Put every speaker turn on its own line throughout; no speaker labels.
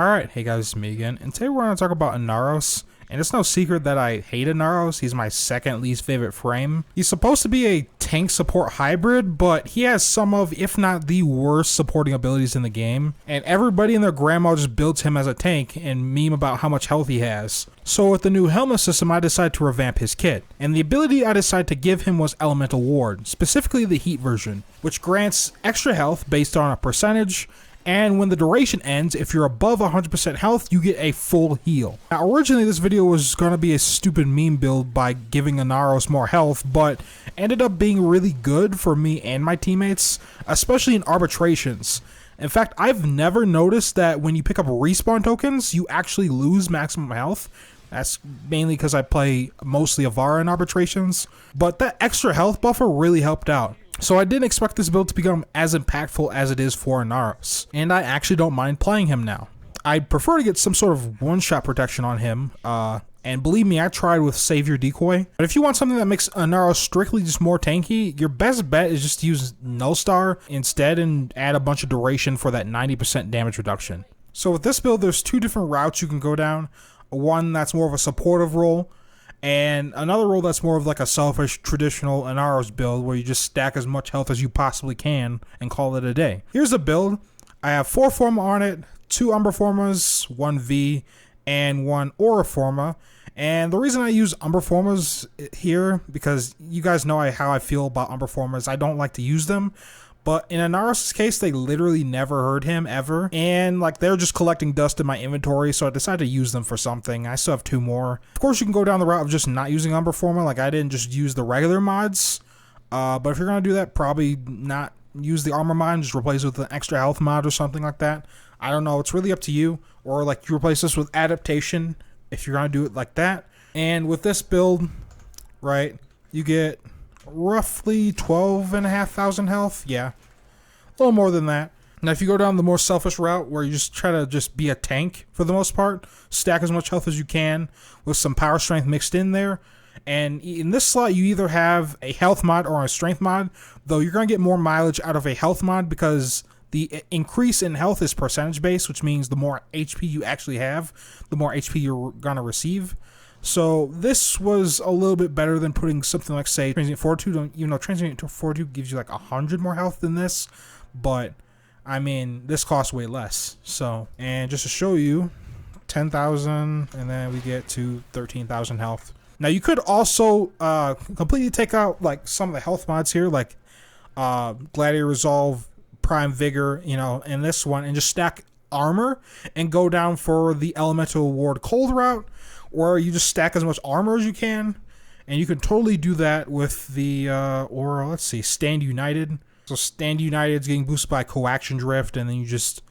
Alright, hey guys, it's me again, and today we're going to talk about Inaros, and it's no secret that I hate Inaros. He's my second least favorite frame. He's supposed to be a tank support hybrid, but he has some of, if not the worst supporting abilities in the game, and everybody and their grandma just builds him as a tank and meme about how much health he has. So with the new helmet system, I decided to revamp his kit, and the ability I decided to give him was Elemental Ward, specifically the heat version, which grants extra health based on a percentage. And when the duration ends, if you're above 100% health, you get a full heal. Now, originally this video was going to be a stupid meme build by giving Inaros more health, but ended up being really good for me and my teammates, especially in arbitrations. In fact, I've never noticed that when you pick up respawn tokens, you actually lose maximum health. That's mainly because I play mostly Avara in arbitrations, but that extra health buffer really helped out. So I didn't expect this build to become as impactful as it is for Inaros, and I actually don't mind playing him now. I'd prefer to get some sort of one-shot protection on him, and believe me, I tried with Savior Decoy. But if you want something that makes Inaros strictly just more tanky, your best bet is just to use Null Star instead and add a bunch of duration for that 90% damage reduction. So with this build, there's two different routes you can go down. One that's more of a supportive role, and another role that's more of like a selfish traditional Inaros build where you just stack as much health as you possibly can and call it a day. Here's the build. I have 4 Forma on it, 2 Umbra Formas, 1 V, and 1 Aura Forma. And the reason I use Umbra Formas here, because you guys know how I feel about Umbra Formas. I don't like to use them. But in Inaros' case, they literally never heard him ever. And like they're just collecting dust in my inventory, so I decided to use them for something. I still have 2 more. Of course, you can go down the route of just not using Umbra Forma. Like I didn't just use the regular mods. But if you're going to do that, probably not use the armor mod and just replace it with an extra health mod or something like that. I don't know. It's really up to you. Or like you replace this with adaptation if you're going to do it like that. And with this build, right, you get roughly 12,500 health. Yeah, a little more than that. Now if you go down the more selfish route where you just try to just be a tank for the most part, stack as much health as you can with some power strength mixed in there, and in this slot you either have a health mod or a strength mod, though you're going to get more mileage out of a health mod because the increase in health is percentage based, which means the more HP you actually have, the more HP you're going to receive. So this was a little bit better than putting something like, say, Transient Fortitude, even though Transient Fortitude gives you like 100 more health than this, but I mean, this costs way less. So, and just to show you, 10,000, and then we get to 13,000 health. Now you could also completely take out like some of the health mods here, like Gladiator Resolve, Prime Vigor, you know, and this one, and just stack armor and go down for the Elemental Ward Cold route, where you just stack as much armor as you can, and you can totally do that with the or let's see, Stand United. So Stand United is getting boosted by Coaction Drift, and then you just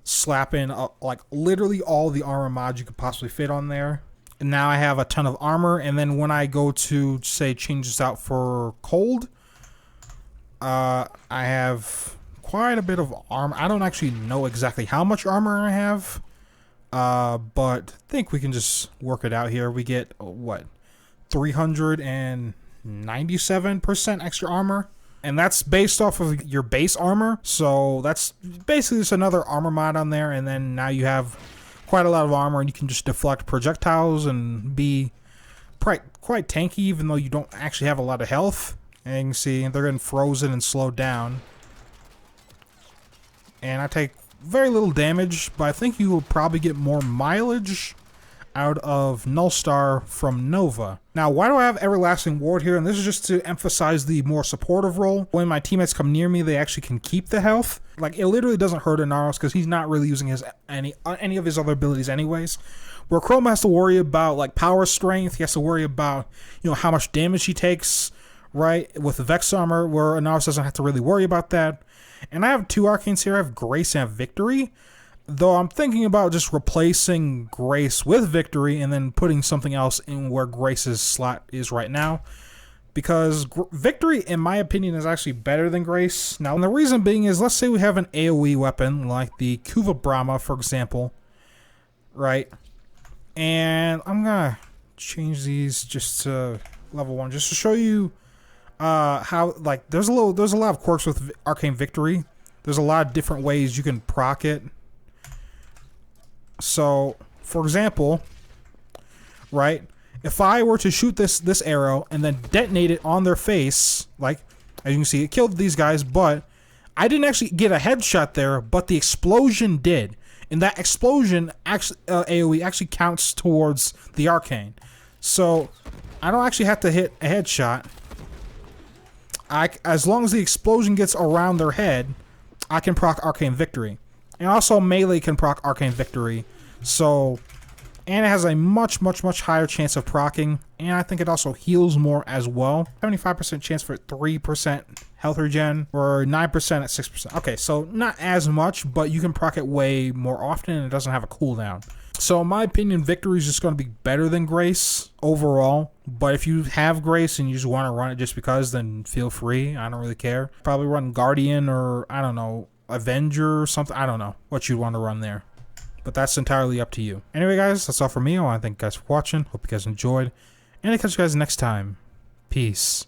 slap in like literally all the armor mods you could possibly fit on there. And now I have a ton of armor, and then when I go to say change this out for cold, I have quite a bit of armor. I don't actually know exactly how much armor I have. But I think we can just work it out here. We get, what, 397% extra armor. And that's based off of your base armor. So that's basically just another armor mod on there. And then now you have quite a lot of armor, and you can just deflect projectiles and be quite tanky, even though you don't actually have a lot of health. And you can see they're getting frozen and slowed down. And I take very little damage, but I think you will probably get more mileage out of Null Star from Nova. Now, why do I have Everlasting Ward here? And this is just to emphasize the more supportive role. When my teammates come near me, they actually can keep the health. Like, it literally doesn't hurt Inaros because he's not really using any of his other abilities anyways. Where Chroma has to worry about, like, power strength. He has to worry about, you know, how much damage he takes, right? With the Vex Armor, where Inaros doesn't have to really worry about that. And I have 2 arcanes here. I have Grace and Victory, though I'm thinking about just replacing Grace with Victory and then putting something else in where Grace's slot is right now, because Victory, in my opinion, is actually better than Grace. Now, and the reason being is, let's say we have an AoE weapon like the Kuva Brahma, for example, right? And I'm gonna change these just to level 1, just to show you how, like, there's a lot of quirks with Arcane Victory. There's a lot of different ways you can proc it. So, for example, right, if I were to shoot this arrow and then detonate it on their face, like, as you can see, it killed these guys, but I didn't actually get a headshot there, but the explosion did. And that explosion actually, AoE actually counts towards the arcane. So, I don't actually have to hit a headshot. As long as the explosion gets around their head, I can proc Arcane Victory. And also melee can proc Arcane Victory. So, and it has a much higher chance of proccing. And I think it also heals more as well. 75% chance for 3% health regen, or 9% at 6%. Okay, so not as much, but you can proc it way more often and it doesn't have a cooldown. So in my opinion, Victory is just going to be better than Grace overall. But if you have Grace and you just want to run it just because, then feel free. I don't really care. Probably run Guardian or, I don't know, Avenger or something. I don't know what you'd want to run there. But that's entirely up to you. Anyway, guys, that's all for me. I want to thank you guys for watching. Hope you guys enjoyed. And I'll catch you guys next time. Peace.